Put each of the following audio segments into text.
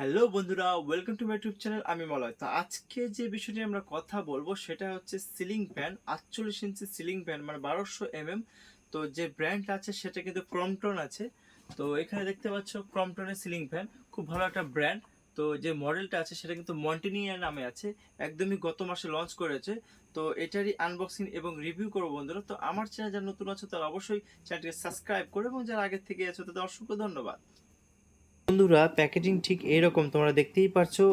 Hello বন্ধুরা, welcome to my YouTube channel. আমি মলয়। তো আজকে যে বিষয়টি আমরা কথা বলবো সেটা হচ্ছে সিলিং ফ্যান। 48 ইঞ্চি সিলিং ফ্যান, মানে 1200 mm। তো যে ব্র্যান্ড আছে সেটা কিন্তু ক্রমটন আছে। তো এখানে দেখতে পাচ্ছ ক্রমটনের সিলিং ফ্যান, খুব ভালো একটা ব্র্যান্ড। তো যে মডেলটা আছে সেটা কিন্তু মন্টিনিয়া নামে আছে, একদমই গত মাসে লঞ্চ করেছে। তো এটারই আনবক্সিং এবং রিভিউ করবো বন্ধুরা। তো আমার চ্যানেল যারা নতুন আছে তারা অবশ্যই চ্যানেলটিকে সাবস্ক্রাইব করো, এবং যারা আগের থেকে আছে তাদের অসংখ্য ধন্যবাদ। বন্ধুরা, প্যাকেজিং ঠিক এইরকম তোমরা দেখতেই পারছো।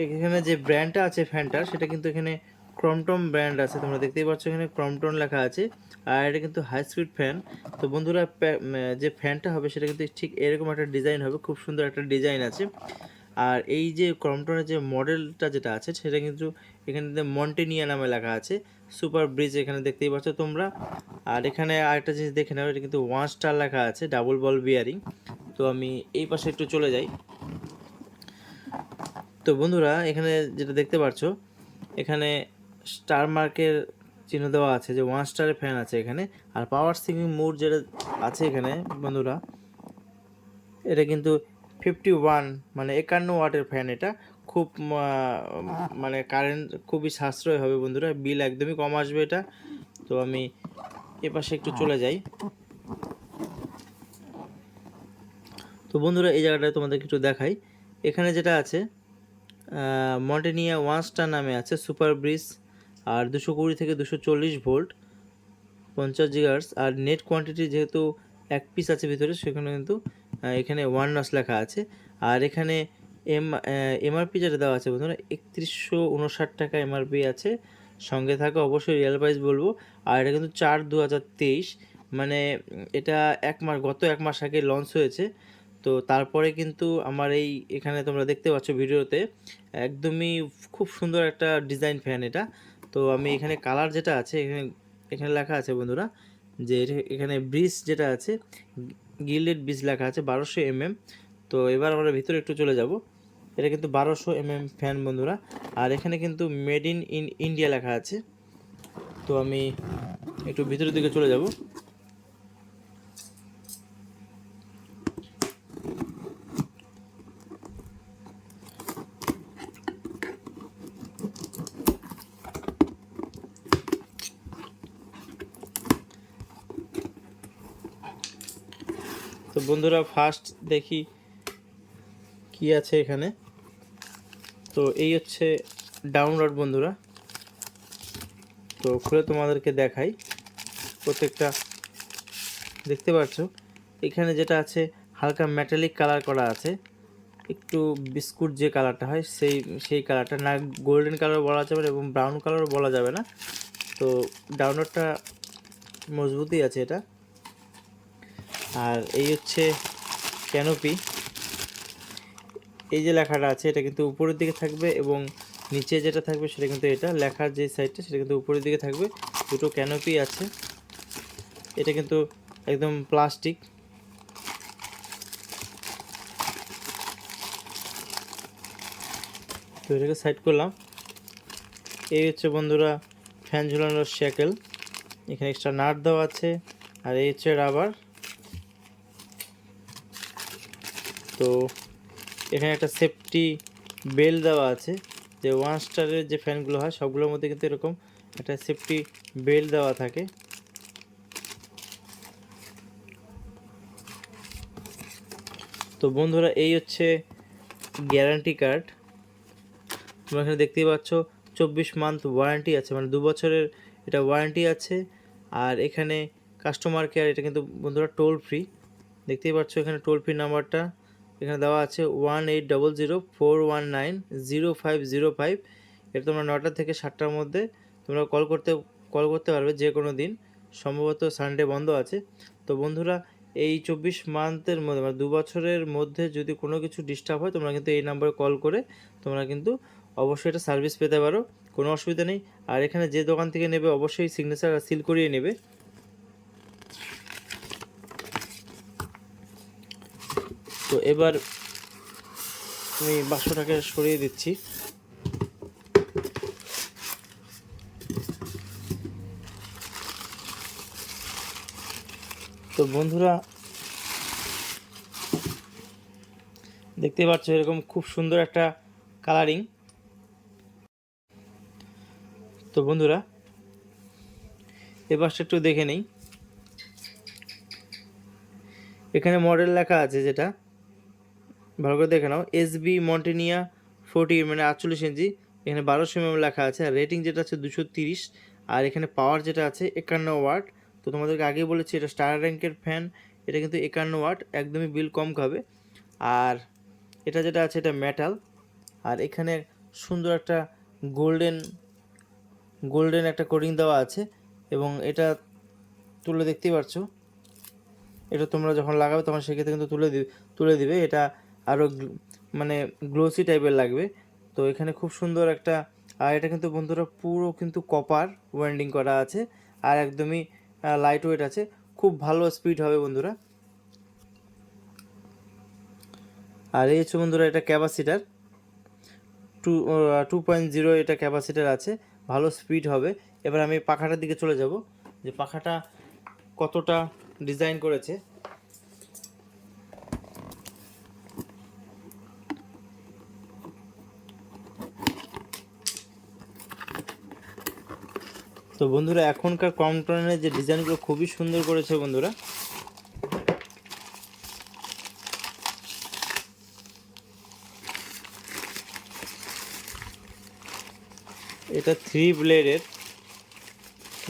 এখানে যে ব্র্যান্ডটা আছে ফ্যানটার, সেটা কিন্তু এখানে ক্রমটন ব্র্যান্ড আছে, তোমরা দেখতেই পাচ্ছ এখানে ক্রমটন লেখা আছে। আর এটা কিন্তু হাই স্পিড ফ্যান। তো বন্ধুরা, যে ফ্যানটা হবে সেটা কিন্তু ঠিক এরকম একটা ডিজাইন হবে, খুব সুন্দর একটা ডিজাইন আছে। আর এই যে ক্রমটনের যে মডেলটা যেটা আছে সেটা কিন্তু এখানে মন্টেনিয়া নামে লেখা আছে। সুপার ব্রিজ এখানে দেখতেই পাচ্ছ তোমরা। আর এখানে আরেকটা জিনিস দেখে নাও, এটা কিন্তু 1 স্টার লেখা আছে, ডাবল বল বিয়ারিং। তো আমি এই পাশে একটু চলে যাই। তো বন্ধুরা, এখানে যেটা দেখতে পাচ্ছ, এখানে স্টার মার্কের চিহ্ন দেওয়া আছে, যে 1 স্টারের ফ্যান আছে এখানে। আর পাওয়ার সিলিং মোড যেটা আছে এখানে বন্ধুরা, এটা কিন্তু 51, মানে 51 ওয়াটের ফ্যান। এটা খুব মানে কারেন্ট খুবই সাশ্রয় হবে বন্ধুরা, বিল একদমই কম আসবে এটা। তো আমি এপাশে একটু চলে যাই। তো বন্ধুরা, এই জায়গাটায় তোমাদেরকে একটু দেখাই। এখানে যেটা আছে মন্টেনিয়া 1 স্টার নামে আছে, সুপার ব্রিজ। আর 220 থেকে 240 ভোল্ট, 50 GHz। আর নেট কোয়ান্টিটি যেহেতু এক পিস আছে ভিতরে, সেখানে কিন্তু এখানে 1 নচ লেখা আছে। আর এখানে এমআরপি যেটা দেওয়া আছে বন্ধুরা, 3159 টাকা এমআরপি আছে। সঙ্গে থাকে অবশ্যই রিয়েল প্রাইস বলবো। আর এটা কিন্তু 4/2023, মানে এটা গত এক মাস আগে লঞ্চ হয়েছে। তো তারপরে কিন্তু আমার এখানে তোমরা দেখতে পাচ্ছ ভিডিওতে, একদমই খুব সুন্দর একটা ডিজাইন ফ্যান এটা। তো আমি এখানে কালার যেটা আছে, এখানে এখানে লেখা আছে বন্ধুরা, যে এখানে ব্রিজ যেটা আছে, গিল্ডেড ব্রিজ লেখা আছে 1200 mm। তো এবার আমরা ভিতরে একটু চলে যাব। এটা কিন্তু 1200 mm ফ্যান বন্ধুরা। আর এখানে কিন্তু মেড ইন ইন্ডিয়া লেখা আছে। তো আমি একটু ভিতরের দিকে চলে যাব। তো বন্ধুরা, ফার্স্ট দেখি কি আছে এখানে। তো এই হচ্ছে ডাউনলোড বন্ধুরা। তো খুলে তোমাদেরকে দেখাই প্রত্যেকটা। দেখতে পাচ্ছ এখানে যেটা আছে, হালকা মেটালিক কালার করা আছে, একটু বিস্কুট যে কালারটা হয় সেই কালারটা না, গোল্ডেন কালার বলা যাবে না এবং ব্রাউন কালারও বলা যাবে না। তো ডাউনলোডটা মজবুতই আছে এটা। আর এই হচ্ছে ক্যানোপি। এই যে লেখাটা আছে এটা কিন্তু উপরের দিকে থাকবে, এবং নিচে যেটা থাকবে সেটা কিন্তু, এটা লেখার যে সাইডটা সেটা কিন্তু উপরের দিকে থাকবে। দুটো ক্যানোপি আছে। এটা কিন্তু একদম প্লাস্টিক। তো এটাকে সাইড করলাম। এই হচ্ছে বন্ধুরা ফ্যান ঝুলানোর শ্যাকেল, এখানে এক্সট্রা নাট দেওয়া আছে। আর এই হচ্ছে রাবার। তো এখানে একটা সেফটি বেল্ট দেওয়া আছে, যে 1 স্টারের যে ফ্যানগুলো হয় সবগুলোর মধ্যে কিন্তু এরকম একটা সেফটি বেল্ট দেওয়া থাকে। তো বন্ধুরা, এই হচ্ছে গ্যারান্টি কার্ড। তোমরা এখানে দেখতেই পাচ্ছ 24 মান্থ ওয়ারেন্টি আছে, মানে 2 বছরের এটা ওয়ারেন্টি আছে। আর এখানে কাস্টমার কেয়ার, এটা কিন্তু বন্ধুরা টোল ফ্রি। দেখতেই পাচ্ছ এখানে টোল ফ্রি নাম্বারটা এখানে দেওয়া আছে, 1800-419-0505। এটা তোমরা 9টা থেকে 7টার মধ্যে তোমরা কল করতে পারবে যে কোনো দিন। সম্ভবত সানডে বন্ধ আছে। তো বন্ধুরা, এই 24 মান্থের মধ্যে, মানে 2 বছরের মধ্যে যদি কোনো কিছু ডিস্টার্ব হয়, তোমরা কিন্তু এই নাম্বারে কল করে তোমরা কিন্তু অবশ্যই এটা সার্ভিস পেতে পারো, কোনো অসুবিধা নেই। আর এখানে যে দোকান থেকে নেবে অবশ্যই সিগনেচার আর সিল করিয়ে নেবে। তো এবার আমি বাক্সটাকে সরিয়ে দিচ্ছি। তো বন্ধুরা, দেখতে পাচ্ছ এরকম খুব সুন্দর একটা কালারিং। তো বন্ধুরা এই পাশটা একটু দেখে নেই, এখানে মডেল লেখা আছে, যেটা ভালো করে দেখে নাও, SB মন্টেনিয়া 40 মানে 48 ইঞ্চি, এখানে 1200 mm লেখা আছে। আর রেটিং যেটা আছে 230, আর এখানে পাওয়ার যেটা আছে 51 ওয়াট। তো তোমাদেরকে আগেই বলেছি এটা স্টার র্যাঙ্কের ফ্যান, এটা কিন্তু 51 ওয়াট, একদমই বিল কম খাবে। আর এটা যেটা আছে এটা মেটাল, আর এখানে সুন্দর একটা গোল্ডেন গোল্ডেন একটা কোটিং দেওয়া আছে, এবং এটা তুলে দেখতেই পারছো, এটা তোমরা যখন লাগাবে তখন সেক্ষেত্রে কিন্তু তুলে দিবে, এটা আরও মানে গ্লোসি টাইপের লাগবে। তো এখানে খুব সুন্দর একটা, আর এটা কিন্তু বন্ধুরা পুরো কিন্তু কপার ওয়েল্ডিং করা আছে, আর একদমই লাইট ওয়েট আছে, খুব ভালো স্পিড হবে বন্ধুরা। আর এই হচ্ছে বন্ধুরা এটা ক্যাপাসিটার 2.0, এটা ক্যাপাসিটার আছে, ভালো স্পিড হবে। এবার আমি পাখাটার দিকে চলে যাব, যে পাখাটা কতটা ডিজাইন করেছে। তো বন্ধুরা এখনকার ক্রম্পটনের যে ডিজাইনগুলো খুবই সুন্দর করেছে বন্ধুরা। এটা 3 ব্লেডের,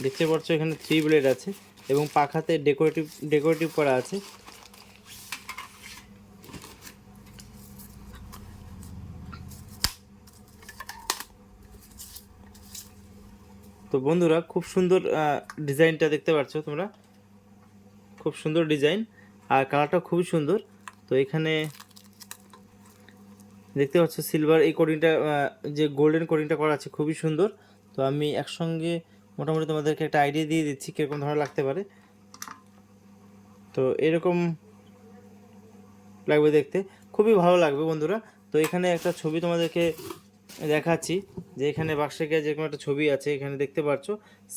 দেখতে পাচ্ছ এখানে 3 ব্লেড আছে, এবং পাখাতে ডেকোরেটিভ করা আছে। তো বন্ধুরা খুব সুন্দর ডিজাইনটা দেখতে পাচ্ছ তোমরা, খুব সুন্দর ডিজাইন, আর কালারটাও খুবই সুন্দর। তো এখানে দেখতে পাচ্ছ সিলভার এই কোটিংটা, যে গোল্ডেন কোটিংটা করা আছে খুবই সুন্দর। তো আমি একসঙ্গে মোটামুটি তোমাদেরকে একটা আইডিয়া দিয়ে দিচ্ছি কীরকম ধরনের লাগতে পারে। তো এরকম লাগবে দেখতে, খুবই ভালো লাগবে বন্ধুরা। তো এখানে একটা ছবি তোমাদেরকে দেখাচ্ছি, যে এখানে বাক্সে যেরকম একটা ছবি আছে, এখানে দেখতে পাচ্ছ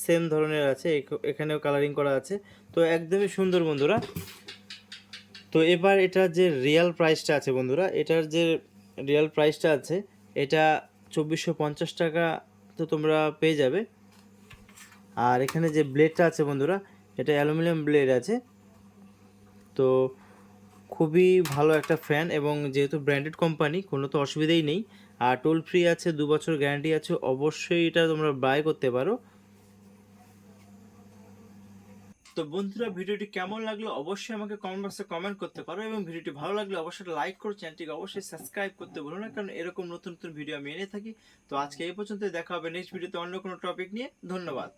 সেম ধরনের আছে, এখানেও কালারিং করা আছে। তো একদমই সুন্দর বন্ধুরা। তো এবার এটার যে রিয়েল প্রাইসটা আছে বন্ধুরা, এটার যে রিয়েল প্রাইসটা আছে এটা 2450 টাকা তো তোমরা পেয়ে যাবে। আর এখানে যে ব্লেডটা আছে বন্ধুরা, এটা অ্যালুমিনিয়াম ব্লেড আছে। তো খুবই ভালো একটা ফ্যান, এবং যেহেতু ব্র্যান্ডেড কোম্পানি কোনো তো অসুবিধাই নেই। আর টোল ফ্রি আছে, 2 বছর গ্যারান্টি আছে, অবশ্যই এটা তোমরা বাই করতে পারো। তো বন্ধুরা ভিডিওটি কেমন লাগলো অবশ্যই আমাকে কমেন্ট বক্সে কমেন্ট করতে পারো, এবং ভিডিওটি ভালো লাগলে অবশ্যই লাইক করো, চ্যানেলটিকে অবশ্যই সাবস্ক্রাইব করতে ভুলো না, কারণ এরকম নতুন নতুন ভিডিও আমি এনে থাকি। তো আজকে এই পর্যন্ত, দেখা হবে নেক্সট ভিডিওতে অন্য কোনো টপিক নিয়ে। ধন্যবাদ।